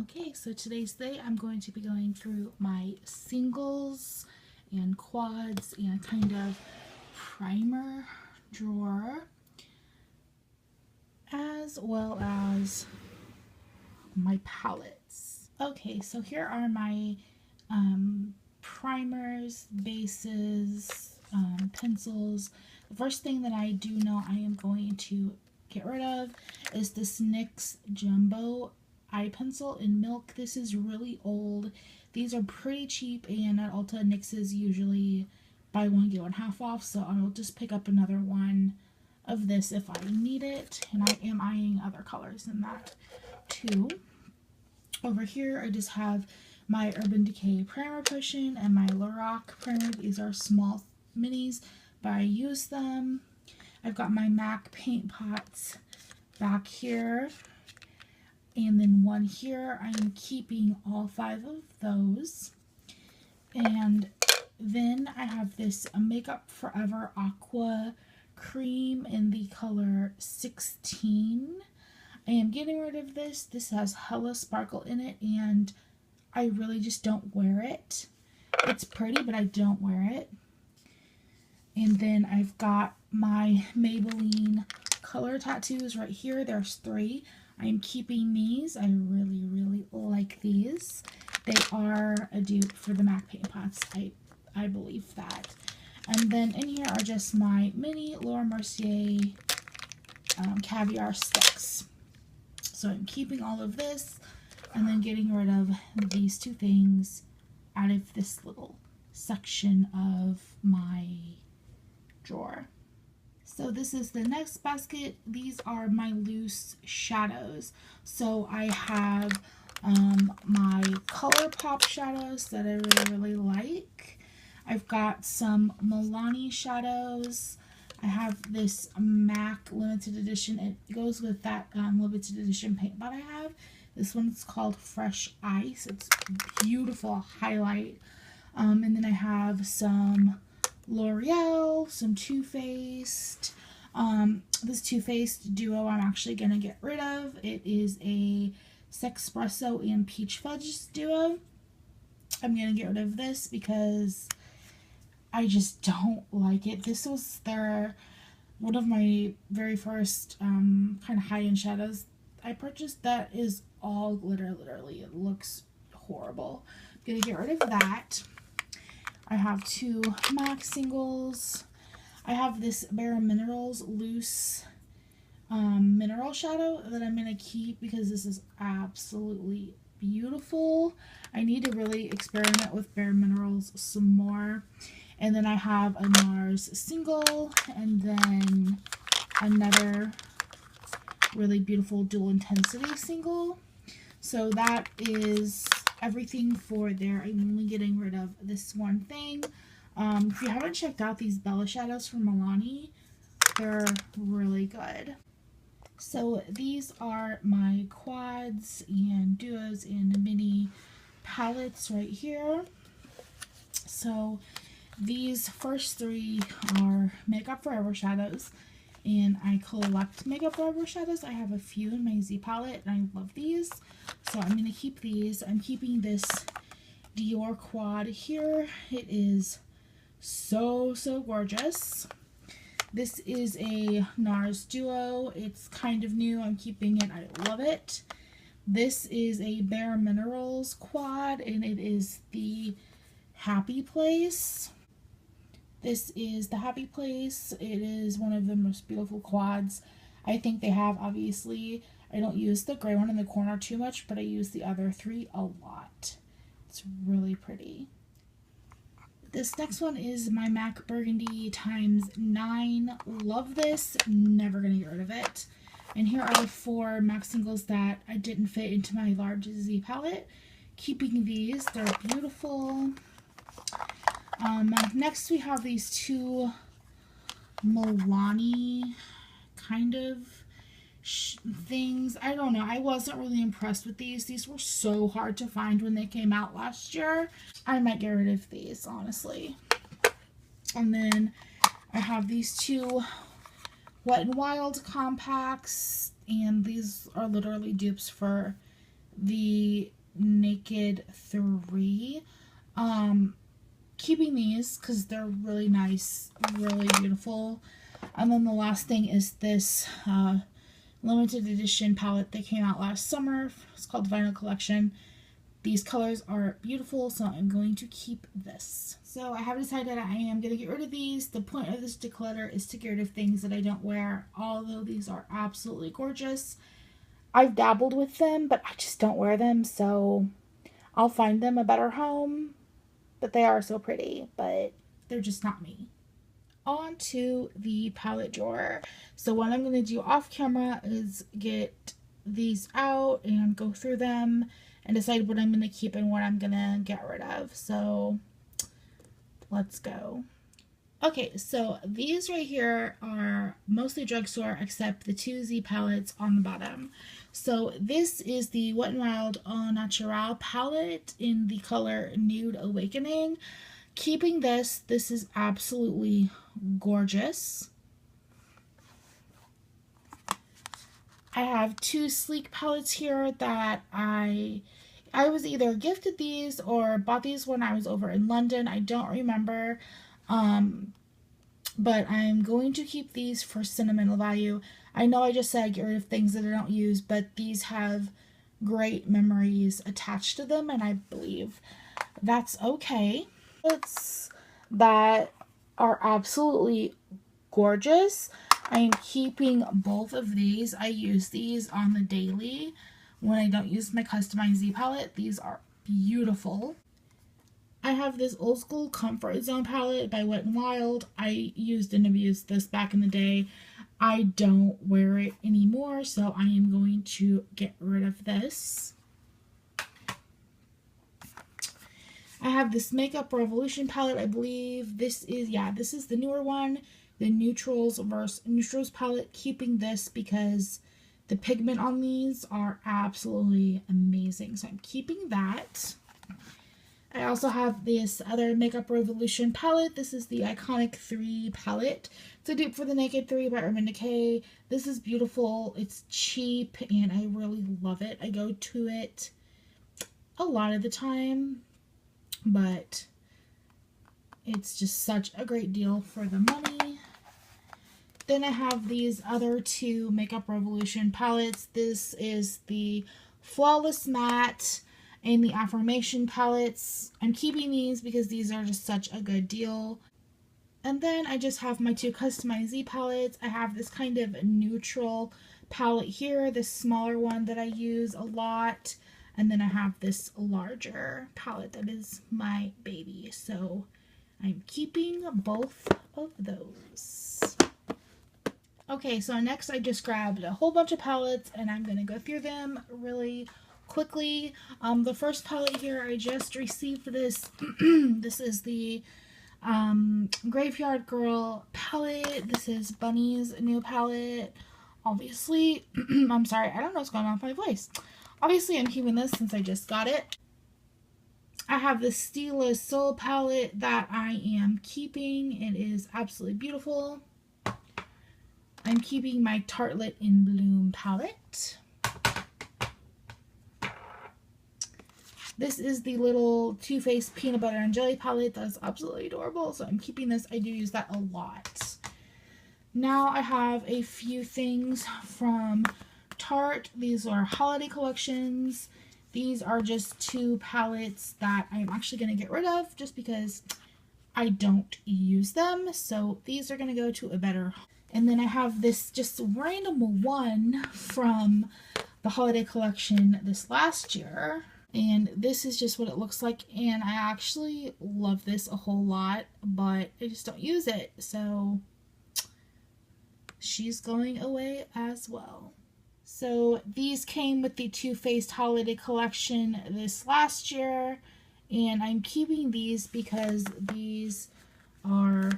Okay, so today's day I'm going to be going through my singles and quads and kind of primer drawer, as well as my palettes. Okay, so here are my primers, bases, pencils. The first thing that I do know I am going to get rid of is this NYX Jumbo eye pencil in milk. This is really old. These are pretty cheap, and at Ulta, NYX is usually buy one get one half off, so I'll just pick up another one of this if I need it, and I am eyeing other colors in that too. Over here I just have my Urban Decay primer cushion and my Lorac primer. These are small minis, but I use them. I've got my MAC paint pots back here, and then one here. I am keeping all 5 of those. And then I have this Makeup Forever Aqua cream in the color 16. I am getting rid of this. This has hella sparkle in it, and I really just don't wear it. It's pretty, but I don't wear it. And then I've got my Maybelline color tattoos right here. There's 3. I am keeping these. I really, really like these. They are a dupe for the MAC paint pots. I believe that. And then in here are just my mini Laura Mercier caviar sticks. So I'm keeping all of this and then getting rid of these 2 things out of this little section of my drawer. So this is the next basket. These are my loose shadows. So I have my ColourPop shadows that I really like. I've got some Milani shadows. I have this MAC limited edition. It goes with that limited edition paint pot I have. This one's called Fresh Ice. It's beautiful highlight. And then I have some L'Oreal, some Too Faced. This Too Faced duo I'm actually going to get rid of. It is a Sexpresso and Peach Fudge duo. I'm going to get rid of this because I just don't like it. This was one of my very first kind of high-end shadows I purchased. That is all glitter, literally. It looks horrible. I'm going to get rid of that. I have 2 MAC singles. I have this Bare Minerals loose mineral shadow that I'm going to keep because this is absolutely beautiful. I need to really experiment with Bare Minerals some more. And then I have a NARS single, and then another really beautiful dual intensity single. So that is everything for there. I'm only getting rid of this one thing. If you haven't checked out these Bella shadows from Milani, they're really good. So these are my quads and duos and mini palettes right here. So these first 3 are Makeup Forever shadows, and I collect Makeup Forever shadows. I have a few in my Z palette, and I love these, so I'm going to keep these. I'm keeping this Dior quad here. It is so gorgeous. This is a NARS duo. It's kind of new. I'm keeping it. I love it. This is a Bare Minerals quad, and it is the Happy Place. This is the Happy Place. It is one of the most beautiful quads I think they have. Obviously, I don't use the gray one in the corner too much, but I use the other 3 a lot. It's really pretty. This next one is my MAC Burgundy times 9. Love this. Never going to get rid of it. And here are the 4 MAC singles that I didn't fit into my large Z palette. Keeping these. They're beautiful. Next we have these 2 Milani kind of things. I don't know. I wasn't really impressed with these. These were so hard to find when they came out last year. I might get rid of these, honestly. And then I have these 2 Wet n Wild compacts, and these are literally dupes for the Naked 3. Keeping these because they're really nice, really beautiful. And then the last thing is this limited edition palette that came out last summer. It's called Vinyl Collection. These colors are beautiful, so I'm going to keep this. So I have decided I am going to get rid of these. The point of this declutter is to get rid of things that I don't wear, although these are absolutely gorgeous. I've dabbled with them, but I just don't wear them, so I'll find them a better home. But they are so pretty, but they're just not me. On to the palette drawer. So what I'm going to do off camera is get these out and go through them and decide what I'm going to keep and what I'm going to get rid of. So let's go. Okay, so these right here are mostly drugstore except the 2Z palettes on the bottom. So this is the Wet n Wild Au Naturel palette in the color Nude Awakening. Keeping this is absolutely gorgeous. I have two sleek palettes here that I was either gifted these or bought these when I was over in London. I don't remember. But I'm going to keep these for sentimental value. I know I just said get rid of things that I don't use, but these have great memories attached to them, and I believe that's okay. It's that are absolutely gorgeous. I am keeping both of these. I use these on the daily when I don't use my customized Z palette. These are beautiful. I have this Old School Comfort Zone palette by Wet n Wild. I used and abused this back in the day. I don't wear it anymore, so I am going to get rid of this. I have this Makeup Revolution palette. I believe this is, yeah, this is the newer one. The Neutrals versus Neutrals palette. Keeping this because the pigment on these are absolutely amazing. So I'm keeping that. I also have this other Makeup Revolution palette. This is the Iconic 3 palette. It's a dupe for the Naked 3 by Urban Decay. This is beautiful. It's cheap, and I really love it. I go to it a lot of the time, but it's just such a great deal for the money. Then I have these other two Makeup Revolution palettes. This is the Flawless Matte and the Affirmation palettes. I'm keeping these because these are just such a good deal. And then I just have my two customized Z palettes. I have this kind of neutral palette here, this smaller one that I use a lot. And then I have this larger palette that is my baby. So I'm keeping both of those. Okay, so next I just grabbed a whole bunch of palettes and I'm going to go through them really quickly. The first palette here, I just received this. This is the Graveyard Girl palette. This is Bunny's new palette. Obviously, I'm sorry, I don't know what's going on with my voice. Obviously, I'm keeping this since I just got it. I have the Stila Soul palette that I am keeping. It is absolutely beautiful. I'm keeping my Tartelette in Bloom palette. This is the little Too Faced Peanut Butter and Jelly palette. That's absolutely adorable, so I'm keeping this. I do use that a lot. Now I have a few things from Tarte. These are holiday collections. These are just two palettes that I'm actually going to get rid of just because I don't use them. So these are going to go to a better home. And then I have this just random one from the holiday collection this last year. And this is just what it looks like. And I actually love this a whole lot, but I just don't use it. So she's going away as well. So these came with the Too Faced holiday collection this last year. And I'm keeping these because these are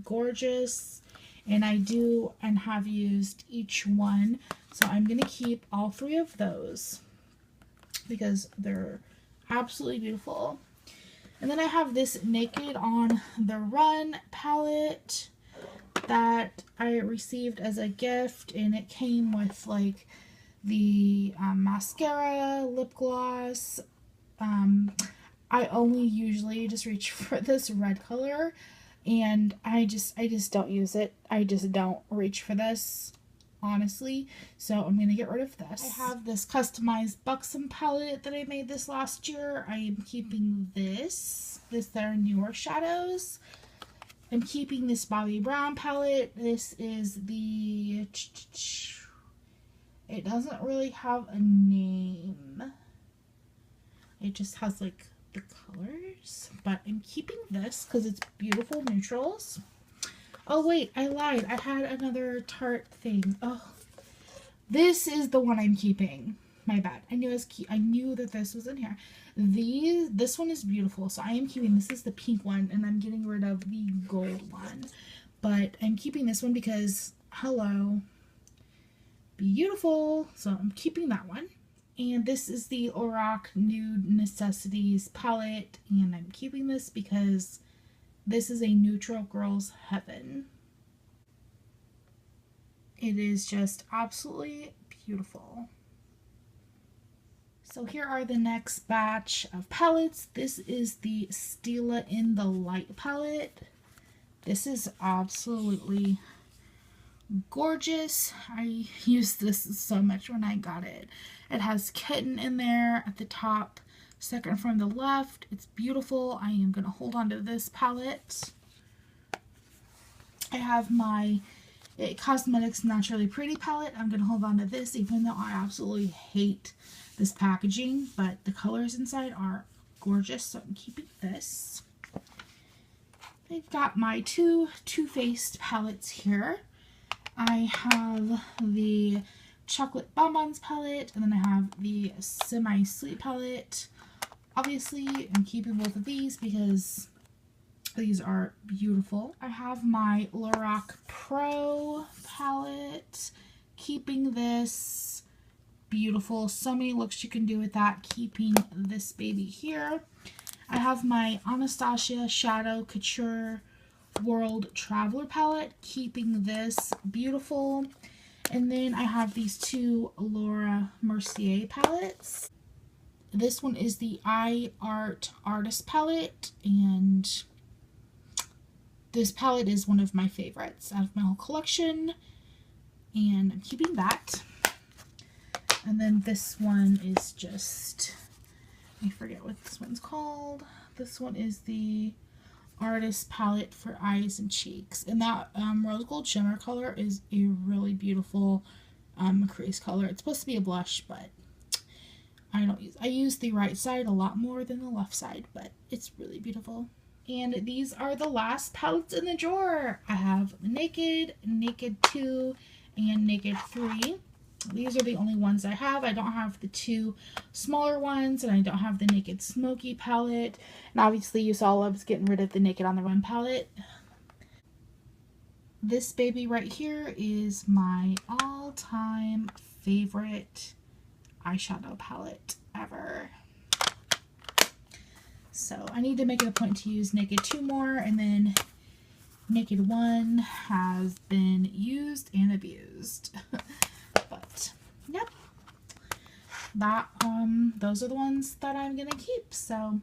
gorgeous. And I do and have used each one. So I'm going to keep all three of those because they're absolutely beautiful. And then I have this Naked on the Run palette that I received as a gift. And it came with like the mascara, lip gloss. I only usually just reach for this red color, and I just don't use it. I just don't reach for this, honestly. So I'm gonna get rid of this. I have this customized Buxom palette that I made this last year. I am keeping this. They're newer shadows. I'm keeping this Bobbi Brown palette. This is the, it doesn't really have a name. It just has like the colors, but I'm keeping this because it's beautiful neutrals. Oh wait, I lied. I had another Tarte thing. Oh, this is the one I'm keeping. My bad. I knew that this was in here. This one is beautiful, so I am keeping this. Is the pink one, and I'm getting rid of the gold one. But I'm keeping this one because hello, beautiful. So I'm keeping that one. And this is the Lorac Nude Necessities palette, and I'm keeping this because this is a neutral girl's heaven. It is just absolutely beautiful. So here are the next batch of palettes. This is the Stila in the Light palette. This is absolutely gorgeous. I used this so much when I got it. It has kitten in there at the top, second from the left. It's beautiful. I am going to hold on to this palette. I have my It Cosmetics Naturally Pretty palette. I'm going to hold on to this even though I absolutely hate this packaging, but the colors inside are gorgeous, so I'm keeping this. I've got my two Too Faced palettes here. I have the Chocolate Bonbons palette, and then I have the Semi-Sweet palette. Obviously, I'm keeping both of these because these are beautiful. I have my Lorac Pro palette, keeping this beautiful. So many looks you can do with that, keeping this baby here. I have my Anastasia Shadow Couture World Traveler palette, keeping this beautiful. And then I have these two Laura Mercier palettes. This one is the iArt Artist palette, and this palette is one of my favorites out of my whole collection, and I'm keeping that. And then this one is just, I forget what this one's called. This one is the Artist palette for eyes and cheeks, and that rose gold shimmer color is a really beautiful crease color. It's supposed to be a blush, but I use the right side a lot more than the left side, but it's really beautiful. And these are the last palettes in the drawer. I have Naked, Naked 2, and Naked 3. These are the only ones I have. I don't have the two smaller ones, and I don't have the Naked Smoky palette. And obviously you saw I was getting rid of the Naked on the Run palette. This baby right here is my all-time favorite eyeshadow palette ever. So I need to make it a point to use Naked 2 more, and then Naked 1 has been used and abused. But yep, that those are the ones that I'm gonna keep. So